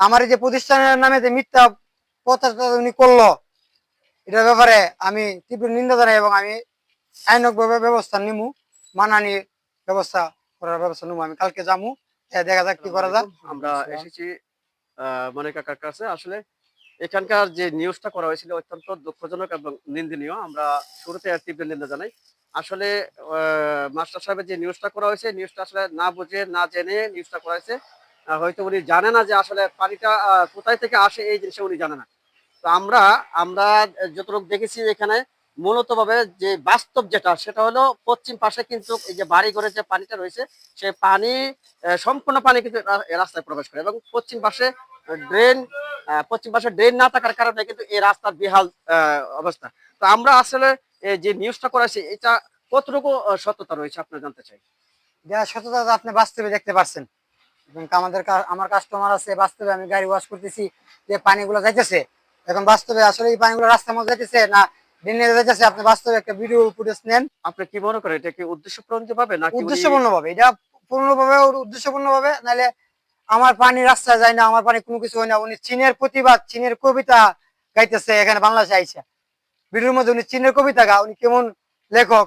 আমার এই যে প্রতিষ্ঠানের নামে যে মিথ্যা প্রচারটা উনি করলো, এটার ব্যাপারে আমি তীব্র নিন্দা জানাই এবং আমি আইনগতভাবে ব্যবস্থা নিমু, মানানি ব্যবস্থা করার ব্যবস্থা নিমু। আমি কালকে যাবো, দেখা যাক কি আসসালামু করা যায়। আলাইকুম। আমরা এসেছি মনির কাকার কাছে। আসলে এখানকার যে নিউজটা করা হয়েছিল অত্যন্ত দুঃখজনক এবং নিন্দনীয়। আমরা শুরুতে তীব্র নিন্দা জানাই। আসলে মাস্টার সাহেবের যে নিউজটা করা হয়েছে, নিউজটা আসলে না বুঝে না জেনে নিউজটা করা হয়েছে। হয়তো উনি জানে না যে আসলে পানিটা কোথায় থেকে আসে, এই জিনিসটা উনি জানে না। তো আমরা আমরা যতটুকু দেখেছি এখানে মূলত ভাবে যে বাস্তব যেটা সেটা হলো পশ্চিম পাশে কিন্তু এই যে বাড়ি ঘরের যে পানিটা রয়েছে সেই পানি সম্পূর্ণ পানি কিন্তু রাস্তায় প্রবেশ করে এবং পশ্চিম পাশে ড্রেন না থাকার কারণে কিন্তু এই রাস্তার বেহাল অবস্থা। তো আমরা আসলে যে নিউজটা করেছি এটা কতটুকু সত্যতা রয়েছে আপনার জানতে চাই। যা সততা আপনি বাস্তবে দেখতে পাচ্ছেন, এবং আমার কাস্টমার আছে, বাস্তবে আমি গাড়ি ওয়াশ করতেছি, যে পানিগুলো যাইতেছে এখন বাস্তবে আসলে এই পানিগুলো রাস্তার মধ্যে যাইতেছে না ড্রেনে যাইতেছে, আপনি বাস্তবে একটা ভিডিও ফুটেজ নেন। আপনি কি মনে করেন এটা কি উদ্দেশ্যপ্রণোদিত ভাবে নাকি উনি? উদ্দেশ্যপূর্ণ ভাবে, এটা পূর্ণভাবে উদ্দেশ্যপূর্ণ ভাবে, নাহলে আমার পানি রাস্তায় যায় না, আমার পানি কোনো কিছু হয় না। উনি চীনের প্রতিবাদ, চীনের কবিতা গাইতেছে এখানে বাংলাদেশে আইসা, ভিডিওর মধ্যে উনি চীনের কবিতা গা, উনি কেমন লেখক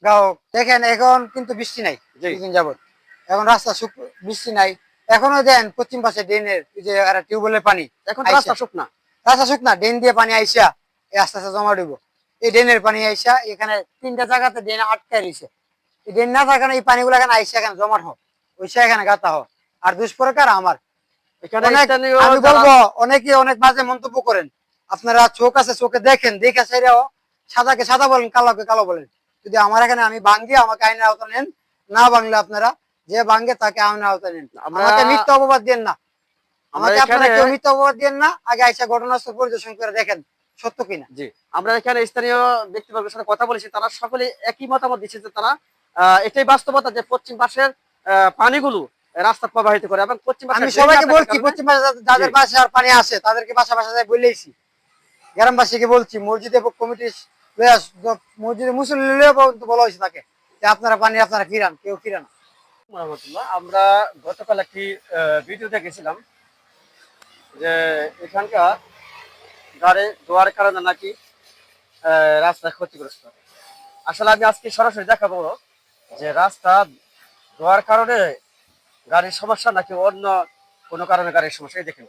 গায়ক দেখেন। এখন কিন্তু বৃষ্টি নাই, জি। দুদিন যাবত এখন রাস্তা বৃষ্টি নাই। এখনো দেন পশ্চিম পাশে ড্রেনের যে টিউবওয়েলের পানি এখন তো আইসা, রাস্তা শুকনা। রাস্তা শুকনা, ড্রেন দিয়ে পানি আইসা এই আস্তে আস্তে জমা দিব। এই ড্রেনের পানি আইসা এখানে 3টা জায়গাতে ড্রেন আটকায় রয়েছে। এই ড্রেন না থাকার এই পানিগুলো এখানে আইসা এখানে জমাট হোক, ওইসা এখানে গাতা হোক। আর দুষ্প্রকার আমার এখানে অনেক, স্থানীয় আমি যারা। বলবো অনেকে অনেক বাজে মন্তব্য করেন। আপনারা চোখ আছে, চোখে দেখেন, দেখে সেটাও সাদাকে সাদা বলেন, কালোকে কালো বলেন। যদি আমার এখানে আমি ভাঙ্গি, আমাকে আইনের আওতা নেন, না ভাঙলে আপনারা যে ভাঙ্গে তাকে আইনের আওতা নেন। আমরা আমাকে মিথ্যা অপবাদ দেন না, আমরা আমাকে আপনারা এখানে কেউ মিথ্যা অপবাদ দেন না। আগে আইসা ঘটনাস্থল পরিদর্শন করে দেখেন সত্য কিনা। জি, আমরা এখানে স্থানীয় ব্যক্তিবর্গের সাথে কথা বলেছি, তারা সকলে একই মতামত দিচ্ছে যে তারা এটাই বাস্তবতা যে পশ্চিম পাশের পানিগুলো রাস্তা প্রবাহিত করে এবং পশ্চিম পাশের আমি ড্রেন না সবাইকে থাকার বলছি, কারণে। পশ্চিম পাশে জি। যাদের পাশে আর পানি আসে তাদেরকে বাসা বাসা যায় বললেইছি, গ্রামবাসীকে বলছি, মসজিদে কমিটি মসজিদে মুসল্লি বলা হয়েছে তাকে যে আপনারা পানি আপনারা ফিরান, কেউ ফিরান। রহমতুল্লাহ, আমরা গতকাল একটি ভিডিও দেখেছিলাম যে এখানকার গাড়ি ধোয়ার কারণে নাকি রাস্তা ক্ষতিগ্রস্ত। আসলে আমি আজকে সরাসরি দেখাবো যে রাস্তা ধোয়ার কারণে গাড়ির সমস্যা নাকি অন্য কোনো কারণে গাড়ির সমস্যা। এই দেখেন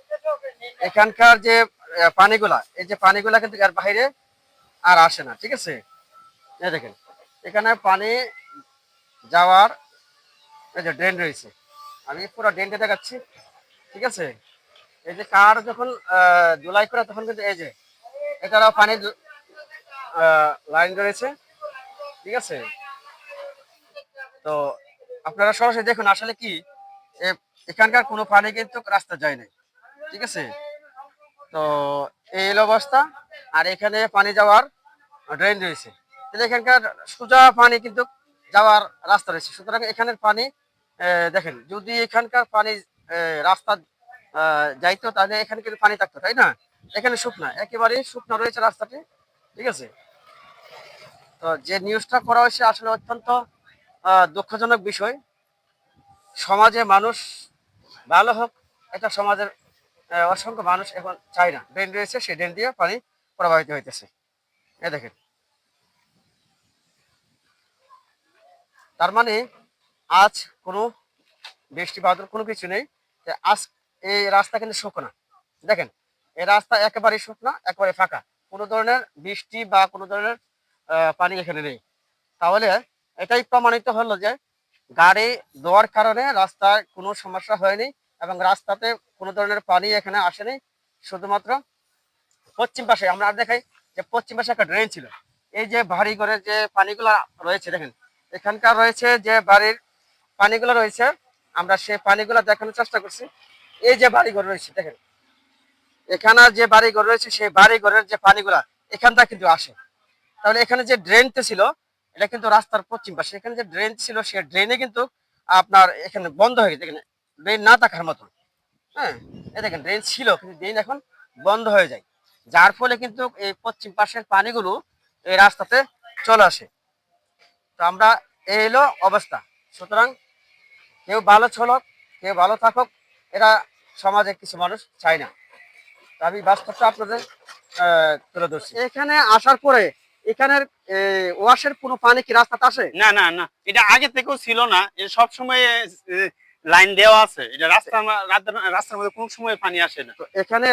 এখানকার যে পানিগুলা, এই যে পানিগুলা কিন্তু এর বাইরে আর আসে না, ঠিক আছে। এই দেখেন এখানে পানি যাওয়ার এই যে ড্রেন রয়েছে, আমি পুরো ড্রেনটা দেখাচ্ছি, ঠিক আছে। এই যে কার যখন ধুলাই করে তখন কিন্তু এই যে এছাড়াও পানির লাইন রয়েছে, ঠিক আছে। তো আপনারা সরাসরি দেখুন আসলে কি এখানকার কোনো পানি কিন্তু রাস্তা যায় নাই, ঠিক আছে। তো এই হলো অবস্থা। আর এখানে পানি যাওয়ার ড্রেন রয়েছে, তাহলে এখানকার সোজা পানি কিন্তু যাওয়ার রাস্তা রয়েছে। সুতরাং এখানের পানি দেখেন যদি এখানকার পানি রাস্তা যাইতো তাহলে এখানে কিন্তু পানি থাকতো, তাই না। এখানে শুকনা, একেবারেই শুকনা রয়েছে রাস্তাটি, ঠিক আছে। তো যে নিউজটা করা হয়েছে আসলে অত্যন্ত দুঃখজনক বিষয়। সমাজে মানুষ ভালো হোক, এটা সমাজের অসংখ্য মানুষ এখন চায় না। ড্রেন রয়েছে, সেই ড্রেন দিয়ে পানি প্রবাহিত হইতেছে। এ দেখেন, তার মানে আজ কোনো বৃষ্টি বাদল কোনো কিছু নেই, যে আজ এই রাস্তা কিন্তু শুকনা। দেখেন এই রাস্তা একেবারে শুকনা, একেবারে ফাঁকা, কোনো ধরনের বৃষ্টি বা কোনো ধরনের পানি এখানে নেই। তাহলে এটাই প্রমাণিত হলো যে গাড়ি ধোয়ার কারণে রাস্তায় কোনো সমস্যা হয়নি এবং রাস্তাতে কোনো ধরনের পানি এখানে আসেনি। শুধুমাত্র পশ্চিম পাশে আমরা আর দেখাই যে পশ্চিম পাশে একটা ড্রেন ছিল। এই যে বাড়ি ঘরের যে পানিগুলো রয়েছে দেখেন, এখানকার রয়েছে যে বাড়ির পানিগুলো রয়েছে, আমরা সেই পানিগুলো দেখানোর চেষ্টা করছি। এই যে বাড়িঘর রয়েছে দেখেন, এখানে যে বাড়িঘর রয়েছে সেই বাড়িঘরের যে পানিগুলা এখানটা কিন্তু আসে। তাহলে এখানে যে ড্রেনটা ছিল এটা কিন্তু রাস্তার পশ্চিম পাশে, এখানে যে ড্রেন ছিল সেই ড্রেনে কিন্তু আপনার এখানে বন্ধ হয়ে গেছে। এখানে ড্রেন না থাকার মতো, হ্যাঁ, এই দেখেন ড্রেন ছিল কিন্তু ড্রেন এখন বন্ধ হয়ে যায়, যার ফলে কিন্তু এই পশ্চিম পাশের পানিগুলো এই রাস্তাতে চলে আসে। তো আমরা এই হলো অবস্থা। সুতরাং কেউ ভালো চলক, কেউ ভালো থাকুক, এটা সমাজে কিছু মানুষ চায় না। তো আমি বাস্তবটা আপনাদের তুলে ধরছি। এখানে আসার পরে এখানের ওয়াশের কোনো পানি কি রাস্তাতে আসে? না না না, এটা আগে থেকেও ছিল না, এটা সব সময় লাইন দেওয়া আছে, এটা রাস্তার মধ্যে কোন সময় পানি আসে না। তো এখানে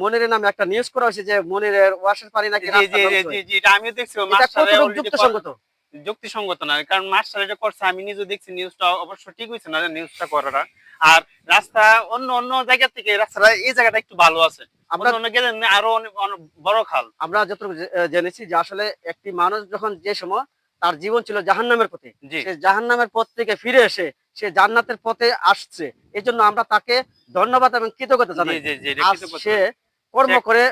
মনিরের নামে একটা নিউজ করা হয়েছে যে মনিরের ওয়াশের পানি নাকি জি জি রাস্তায় জি ধ্বংস জি হয়েছে। জি, এটা আমিও দেখছি, এটা মাস্টারে কতটুকু already যুক্তিসঙ্গত? যুক্তিসঙ্গত না, কারণ মাস্টার এটা করছে, আমি নিজে দেখছি, নিউজটা অবশ্য ঠিক হয়েছে না নিউজটা করাটা। আর রাস্তা অন্য অন্য জায়গা থেকে রাস্তাটা এই জায়গাটা একটু ভালো আছে, আমরা অন্য অন্য গেলে আরো অনেক অনেক বড় খাল। আমরা যতটুকু জেনেছি যে আসলে একটি মানুষ যখন যে সময় তার জীবন ছিল জাহান্নামের পথে, জি সে জাহান্নামের পথ থেকে ফিরে এসে সে জান্নাতের পথে আসছে, এই জন্য আমরা তাকে ধন্যবাদ এবং কৃতজ্ঞতা জি জানাই। জি জি, এটা আর কৃতজ্ঞতা। সে কর্ম করে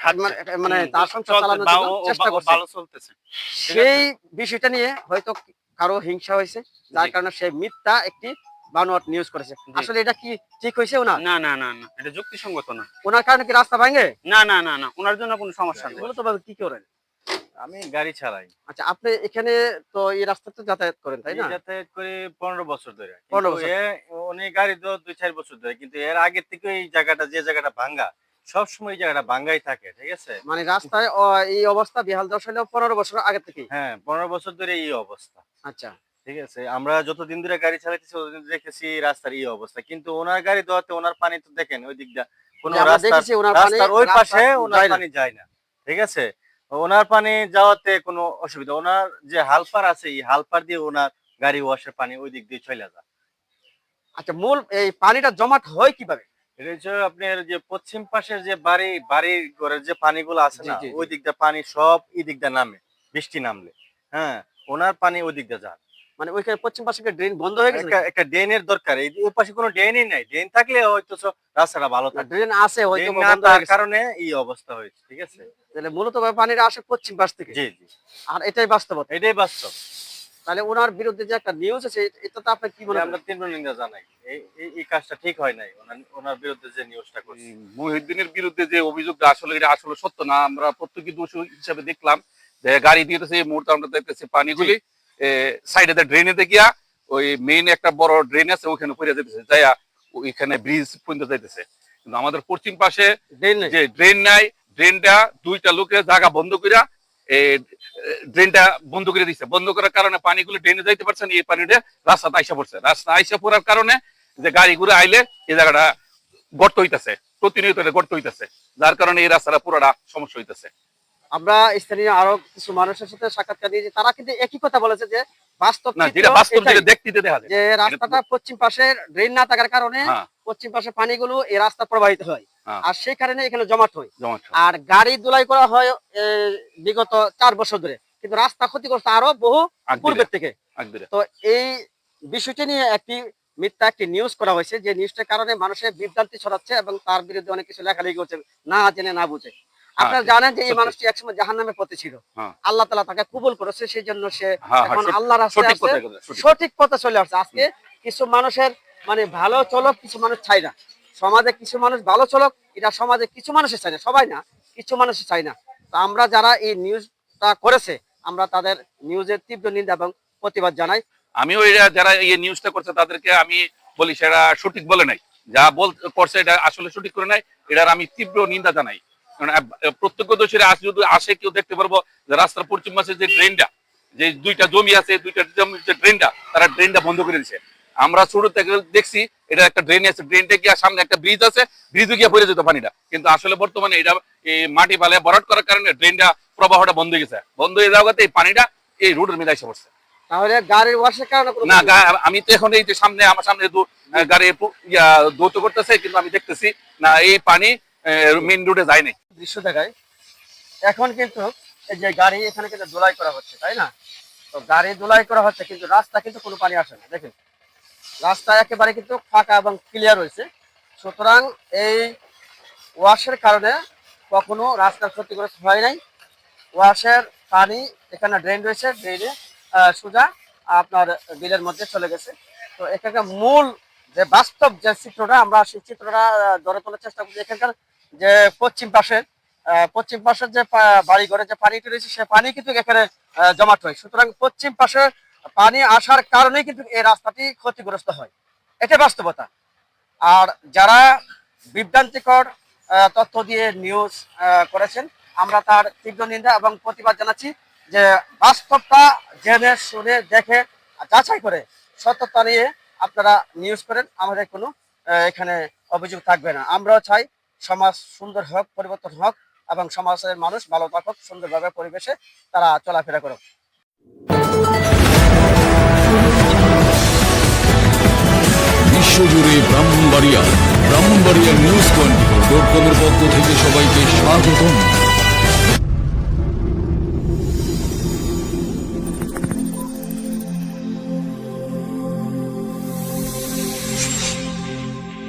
খাচ্ছে। মানে তার সংসার চলতে চালানোর বা জন্য ও চেষ্টা করছে। ভালো চলতেছে। ঠিক সেই আছে? বিষয়টা নিয়ে হয়তো কারো হিংসা হয়েছে, যার জি। কারণে সে মিথ্যা একটি বানোয়াট নিউজ করেছে। জি। আসলে এটা কি ঠিক হয়েছে ওনার? না না না না, এটা যুক্তিসঙ্গত না। ওনার কারণে কি রাস্তা ভাঙে? না না না না, ওনার জন্য কোনো সমস্যা নেই। মূলত ভাবে কি করেন? আমি গাড়ি চালাই। আচ্ছা, আপনি এখানে তো এই রাস্তাতে যাতায়াত করেন, তাই এই না? যাতায়াত করি 15 বছর ধরে। 15 কিন্তু বছর। উনি গাড়ি তো 2-4 বছর ধরে। কিন্তু এর আগের থেকে এই জায়গাটা যে জায়গাটা ভাঙ্গা, সবসময় এই জায়গাটা ভাঙ্গাই থাকে। ঠিক আছে? মানে রাস্তায় এই অবস্থা বেহাল দশা হলেও 15 বছর আগে থেকেই। হ্যাঁ, 15 বছর ধরে এই অবস্থা। আচ্ছা। ঠিক আছে? আমরা যতদিন ধরে গাড়ি চালাইতেছি ততদিন দেখেছি রাস্তার এই অবস্থা। কিন্তু ওনার গাড়ি দেওয়াতে ওনার পানি তো দেখেন ওই দিকটা কোনো যে আমরা রাস্তার দেখেছি ওনার পানি রাস্তার ওই পাশে রাস্তা ওনার যায় না। পানি যায় না। ঠিক আছে? ওনার পানি যাওয়াতে কোনো অসুবিধা। ওনার যে হালপার আছে এই হালপার দিয়ে ওনার গাড়ি ওয়াশের পানি ওই দিক দিয়ে চইলা যায়। আচ্ছা, মূল এই পানিটা জমাট হয় কিভাবে? এটা হচ্ছে আপনার যে পশ্চিম পাশের যে বাড়ির ঘরের যে পানিগুলো আছে জি, না জি, জি। ওই দিক দিয়ে পানি সব এই দিক দিয়ে নামে বৃষ্টি নামলে। হ্যাঁ, ওনার পানি ওই দিক দিয়ে যায়। মানে ওইখানে পশ্চিম পাশে ড্রেন বন্ধ হয়ে গেছে নাকি? একটা ড্রেনের দরকার। এই ওই পাশে কোনো ড্রেনই নাই। ড্রেন থাকলে হয়তো রাস্তাটা ভালো থাকতো। ড্রেন আছে হয়তো ড্রেন না বন্ধ হয়ে থাকার গেছে। কারণে এই অবস্থা হয়েছে। ঠিক আছে? তাহলে মূলত ভাবে পানিটা আসে পশ্চিম পাশ থেকে। জি জি, আর এটাই বাস্তবতা। এটাই বাস্তব। তাহলে ওনার বিরুদ্ধে যে একটা নিউজ আছে এটা তো আপনি কি মনে এটা করেন? আমরা তীব্র নিন্দা জানাই। এই এই কাজটা ঠিক হয় নাই। ওনার বিরুদ্ধে যে নিউজটা করছে। মহিউদ্দিনের বিরুদ্ধে যে অভিযোগটা আসলে এটা আসলে সত্য না, আমরা প্রত্যেকই দোষী হিসাবে দেখলাম যে গাড়ি দিতেছে এই মুহূর্তে আমরা দেখতেছি পানিগুলি সাইডে ড্রেনে গিয়া ওই মেইন একটা বড় ড্রেন আছে ওখানে পড়ে যেতেছে যাইয়া ওইখানে ব্রিজ পর্যন্ত যাইতেছে। কিন্তু আমাদের পশ্চিম পাশে ড্রেন নেই। যে ড্রেন নাই, ড্রেনটা দুইটা লোকের জায়গা বন্ধ কইরা ড্রেনটা বন্ধ করে দিচ্ছে। বন্ধ করার কারণে পানিগুলো ড্রেনে যাইতে পারছে না, এই পানিটা রাস্তাতে আইসা পড়ছে। রাস্তা আইসা পড়ার কারণে যে গাড়িগুলো আইলে এই জায়গাটা গর্ত হইতেছে, প্রতিনিয়ত এটা গর্ত হইতেছে, যার কারণে এই রাস্তাটা পুরোটা সমস্যা হইতেছে। আমরা স্থানীয় আরো কিছু মানুষের সাথে সাক্ষাৎকার দিয়েছি, তারা কিন্তু একই কথা বলেছে যে বাস্তব না, চিত্র যেটা বাস্তব এটাই, যেটা দেখতে দেখা যায় যে রাস্তাটা পশ্চিম পাশে ড্রেন না থাকার কারণে হ্যাঁ পশ্চিম পাশে পানিগুলো এই রাস্তা প্রবাহিত হয়, হ্যাঁ আর সেই কারণে এখানে জমাট হয়। জমা আর গাড়ি ধুলাই করা হয় বিগত 4 বছর ধরে, কিন্তু রাস্তা ক্ষতিগ্রস্ত আরো বহু পূর্বের থেকে। আগদিরে তো এই বিষয়টি নিয়ে মিথ্যা একটি নিউজ করা হয়েছে, যে নিউজটার কারণে মানুষের বিভ্রান্তি ছড়াচ্ছে এবং তার বিরুদ্ধে অনেক কিছু লেখালেখি করছে না জেনে না বুঝে। আপনারা জানেন যে এই সত্যি। মানুষটি একসময় জাহান্নামের পথে ছিল, হ্যাঁ আল্লাহ তাআলা তাকে কবুল করেছে, সেই জন্য সে হ্যাঁ এখন হ্যাঁ, আল্লাহর রাস্তায় সঠিক আছে, কথা কথা, সঠিক। সঠিক পথে চলে আসছে। আজকে কিছু মানুষের মানে ভালো চলক, কিছু মানুষ চাই না সমাজে, কিছু মানুষ ভালো চলক, এটা সমাজে কিছু মানুষের চাই না, সবাই না, কিছু মানুষের চাই না। তো আমরা যারা এই নিউজটা করেছে, আমরা তাদের নিউজের তীব্র নিন্দা এবং প্রতিবাদ জানাই। আমিও এরা যারা এই নিউজটা করছে তাদেরকে আমি বলি সেটা সঠিক বলে নাই, যা করছে এটা আসলে সঠিক করে নাই, এটার আমি তীব্র নিন্দা জানাই। কারণ প্রত্যক্ষদর্শীরা যদি আসে কেউ দেখতে পারবো যে রাস্তার পশ্চিম পাশে যে ড্রেনটা, যে দুইটা জমি আছে, দুইটা জমির যে ড্রেনটা, তারা ড্রেনটা বন্ধ করে দিচ্ছে। আমরা ছোট থেকে দেখছি এটা একটা ড্রেন আছে, ড্রেনটা গিয়ে সামনে একটা ব্রিজ আছে, ব্রিজে গিয়ে পড়ে যেত পানিটা। কিন্তু আসলে বর্তমানে এটা এই মাটি বালে ভরাট করার কারণে ড্রেনটা প্রবাহটা বন্ধ হয়ে গেছে। বন্ধ হয়ে যাওয়াতে এই পানিটা এই রোডের মধ্যে এসে পড়ছে। তাহলে গাড়ির ওয়াশের কারণে কোনো না, আমি তো এখন এই যে সামনে আমার সামনে গাড়ি দৌত করতেছে, কিন্তু আমি দেখতেছি না এই পানি মেইন রোডে যায় নাই। দৃশ্য দেখায় এখন কিন্তু এই যে গাড়ি এখানে কিন্তু ধুলাই করা হচ্ছে, তাই না? তো গাড়ি ধুলাই করা হচ্ছে, কিন্তু রাস্তা কিন্তু কোনো পানি আসে না। দেখেন রাস্তা একেবারে কিন্তু ফাঁকা এবং ক্লিয়ার হয়েছে। সুতরাং এই ওয়াশের কারণে কখনো রাস্তার ক্ষতিগ্রস্ত হয় নাই। ওয়াশের পানি এখানে ড্রেন রয়েছে, ড্রেনে সোজা আপনার বিলের মধ্যে চলে গেছে। তো এখানকার মূল যে বাস্তব যে চিত্রটা, আমরা সেই চিত্রটা ধরে তোলার চেষ্টা করছি। এখানকার যে পশ্চিম পাশের যে বাড়ি ঘরে যে পানিটি রয়েছে, সে পানি কিন্তু এখানে জমাট হয়। সুতরাং পশ্চিম পাশে পানি আসার কারণেই কিন্তু এই রাস্তাটি ক্ষতিগ্রস্ত হয়, এটা বাস্তবতা। আর যারা বিভ্রান্তিকর তথ্য দিয়ে নিউজ করেছেন। আমরা তার তীব্র নিন্দা এবং প্রতিবাদ জানাচ্ছি যে বাস্তবটা জেনে শুনে দেখে যাচাই করে সত্যতা নিয়ে আপনারা নিউজ করেন, আমাদের কোনো এখানে অভিযোগ থাকবে না। আমরাও চাই সমাজ সুন্দর হোক, পরিবর্তন হোক এবং সমাজের মানুষ ভালো থাকুক, সুন্দরভাবে পরিবেশে তারা চলাফেরা করুক। বিশ্বজুড়ে ব্রাহ্মণবাড়িয়া নিউজ 24.com-এর পক্ষ থেকে সবাইকে স্বাগতম।